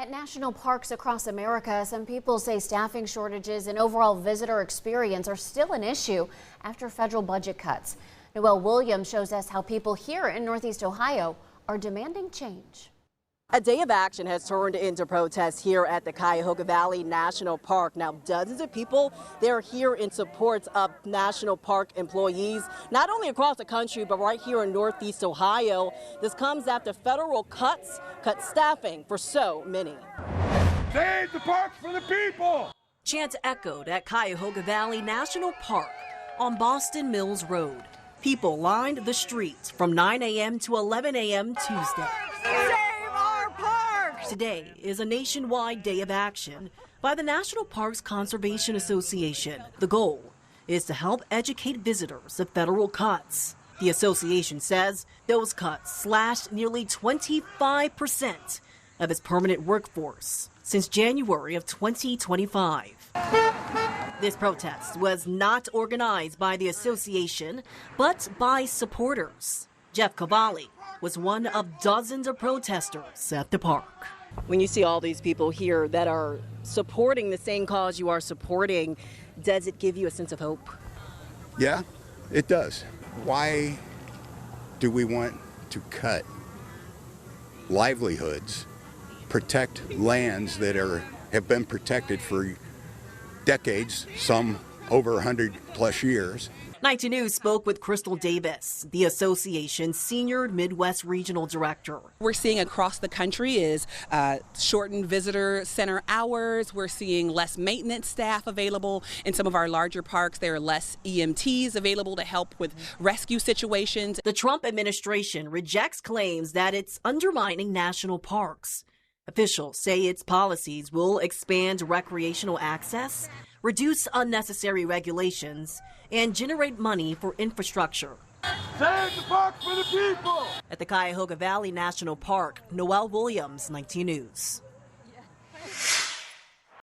At national parks across America, some people say staffing shortages and overall visitor experience are still an issue after federal budget cuts. Noelle Williams shows us how people here in Northeast Ohio are demanding change. A day of action has turned into protests here at the Cuyahoga Valley National Park. Now, dozens of people, they're here in support of National Park employees, not only across the country, but right here in Northeast Ohio. This comes after federal cuts cut staffing for so many. Save the parks for the people! Chants echoed at Cuyahoga Valley National Park on Boston Mills Road. People lined the streets from 9 a.m. to 11 a.m. Tuesday. Today is a nationwide day of action by the National Parks Conservation Association. The goal is to help educate visitors of federal cuts. The association says those cuts slashed nearly 25% of its permanent workforce since January of 2025. This protest was not organized by the association, but by supporters. Jeff Cavalli was one of dozens of protesters at the park. When you see all these people here that are supporting the same cause you are supporting, does it give you a sense of hope? Yeah, it does. Why do we want to cut livelihoods, protect lands that have been protected for decades, some over 100 plus years? 19 News spoke with Crystal Davis, the association's senior Midwest regional director. We're seeing across the country is shortened visitor center hours. We're seeing less maintenance staff available in some of our larger parks. There are less EMTs available to help with rescue situations. The Trump administration rejects claims that it's undermining national parks. Officials say its policies will expand recreational access, reduce unnecessary regulations, and generate money for infrastructure. Save the park for the people! At the Cuyahoga Valley National Park, Noelle Williams, 19 News.